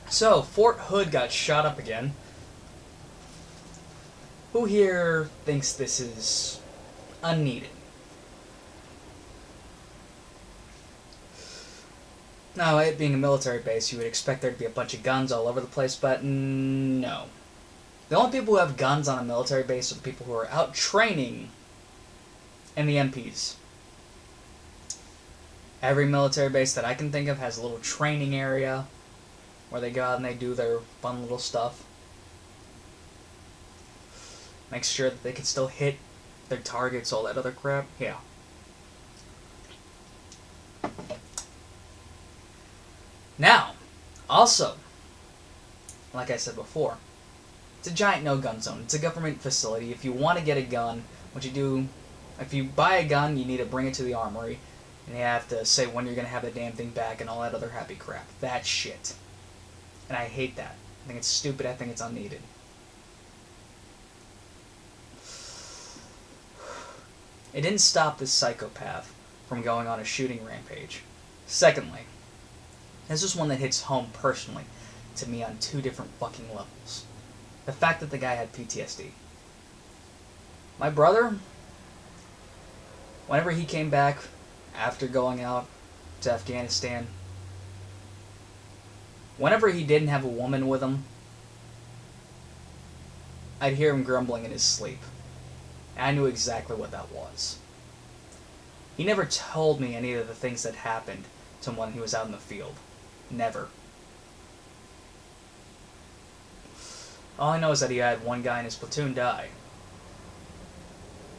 So, Fort Hood got shot up again. Who here thinks this is unneeded? Now, it being a military base, you would expect there to be a bunch of guns all over the place, but no. The only people who have guns on a military base are the people who are out training and the MPs. Every military base that I can think of has a little training area where they go out and they do their fun little stuff. Make sure that they can still hit their targets, all that other crap. Yeah. Now, also, like I said before, it's a giant no-gun zone. It's a government facility. If you want to get a gun, what you do, if you buy a gun, you need to bring it to the armory, and you have to say when you're going to have the damn thing back and all that other happy crap. That shit. And I hate that. I think it's stupid. I think it's unneeded. It didn't stop this psychopath from going on a shooting rampage. Secondly, this is one that hits home personally to me on two different fucking levels. The fact that the guy had PTSD. My brother, whenever he came back after going out to Afghanistan, whenever he didn't have a woman with him, I'd hear him grumbling in his sleep. And I knew exactly what that was. He never told me any of the things that happened to him when he was out in the field. Never. All I know is that he had one guy in his platoon die.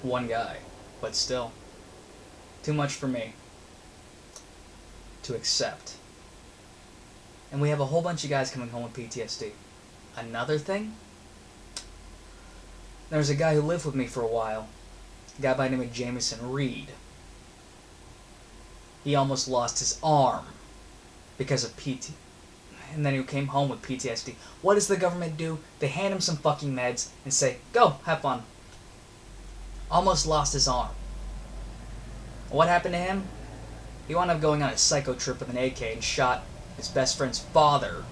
One guy. But still. Too much for me to accept. And we have a whole bunch of guys coming home with PTSD. Another thing? There was a guy who lived with me for a while. A guy by the name of Jameson Reed. He almost lost his arm because of PT. And then he came home with PTSD. What does the government do? They hand him some fucking meds and say, go, have fun. Almost lost his arm. What happened to him? He wound up going on a psycho trip with an AK and shot his best friend's father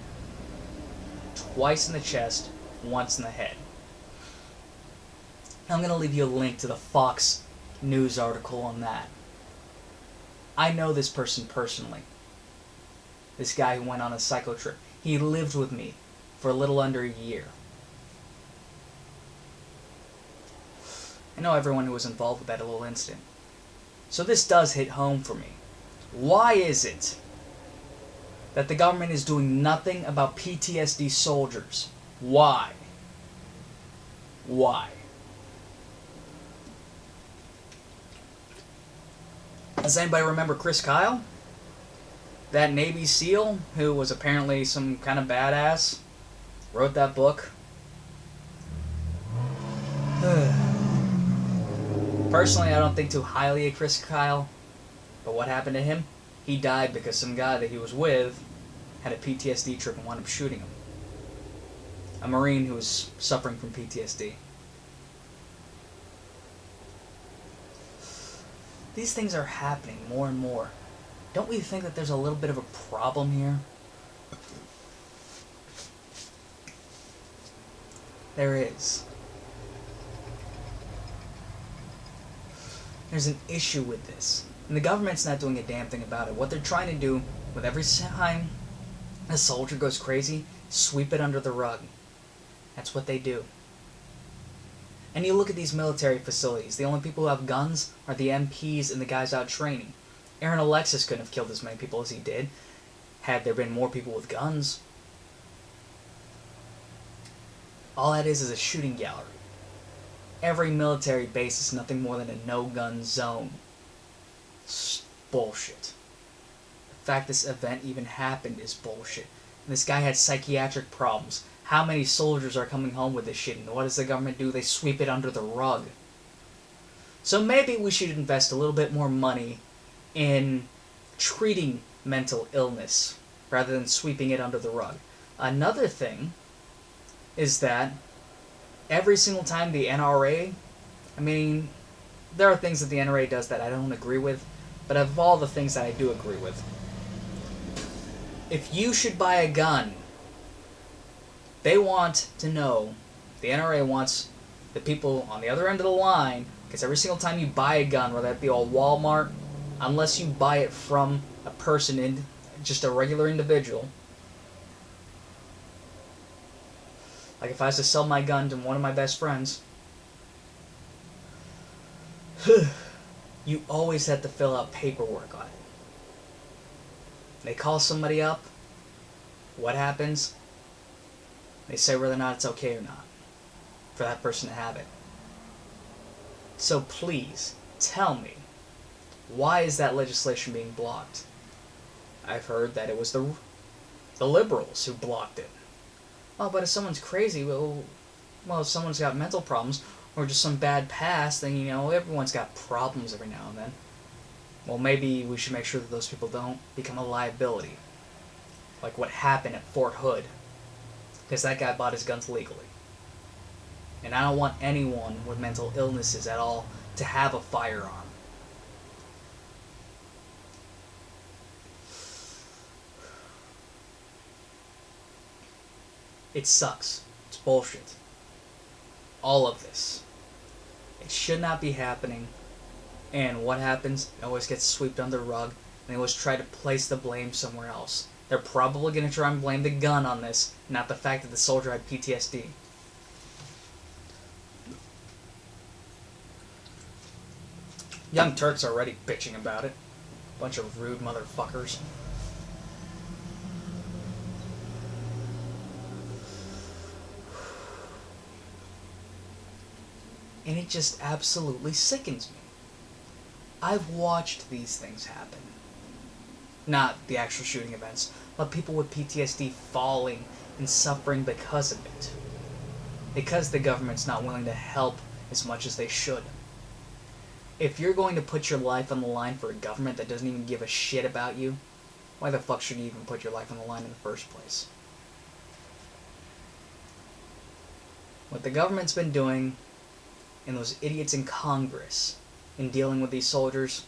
twice in the chest, once in the head. I'm going to leave you a link to the Fox News article on that. I know this person personally. This guy who went on a psycho trip. He lived with me for a little under a year. I know everyone who was involved with that little incident. So this does hit home for me. Why is it that the government is doing nothing about PTSD soldiers? Why? Why? Does anybody remember Chris Kyle? That Navy SEAL who was apparently some kind of badass? Wrote that book? Personally, I don't think too highly of Chris Kyle. But what happened to him? He died because some guy that he was with had a PTSD trip and wound up shooting him. A Marine who was suffering from PTSD. These things are happening more and more. Don't we think that there's a little bit of a problem here? There is. There's an issue with this. And the government's not doing a damn thing about it. What they're trying to do with every time a soldier goes crazy, sweep it under the rug. That's what they do. And you look at these military facilities, the only people who have guns are the MPs and the guys out training. Aaron Alexis couldn't have killed as many people as he did, had there been more people with guns. All that is a shooting gallery. Every military base is nothing more than a no-gun zone. It's bullshit. The fact this event even happened is bullshit. And this guy had psychiatric problems. How many soldiers are coming home with this shit, and what does the government do? They sweep it under the rug. So maybe we should invest a little bit more money in treating mental illness rather than sweeping it under the rug. Another thing is that every single time the NRA, I mean, there are things that the NRA does that I don't agree with, but of all the things that I do agree with, if you should buy a gun They want to know, the NRA wants the people on the other end of the line, because every single time you buy a gun, whether it be all Walmart, unless you buy it from a person, in just a regular individual, like if I was to sell my gun to one of my best friends, you always have to fill out paperwork on it. They call somebody up, what happens? They say whether or not it's okay or not for that person to have it. So please, tell me, why is that legislation being blocked? I've heard that it was the liberals who blocked it. Oh, but if someone's crazy, well, if someone's got mental problems, or just some bad past, then, everyone's got problems every now and then. Well, maybe we should make sure that those people don't become a liability. Like what happened at Fort Hood. Because that guy bought his guns legally. And I don't want anyone with mental illnesses at all to have a firearm. It sucks. It's bullshit. All of this. It should not be happening. And what happens? It always gets swept under the rug. And they always try to place the blame somewhere else. They're probably going to try and blame the gun on this, not the fact that the soldier had PTSD. Young Turks are already bitching about it. Bunch of rude motherfuckers. And it just absolutely sickens me. I've watched these things happen. Not the actual shooting events, but people with PTSD falling and suffering because of it. Because the government's not willing to help as much as they should. If you're going to put your life on the line for a government that doesn't even give a shit about you, why the fuck should you even put your life on the line in the first place? What the government's been doing, and those idiots in Congress, in dealing with these soldiers,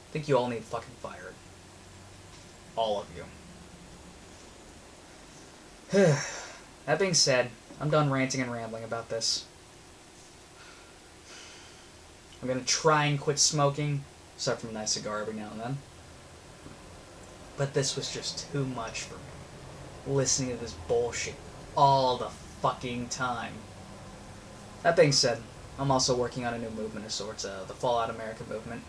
I think you all need fucking fired. All of you. That being said, I'm done ranting and rambling about this. I'm gonna try and quit smoking, aside from a nice cigar every now and then. But this was just too much for me. Listening to this bullshit all the fucking time. That being said, I'm also working on a new movement of sorts, the Fallout America movement.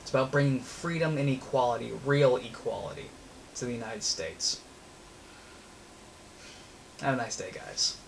It's about bringing freedom and equality, real equality, to the United States. Have a nice day, guys.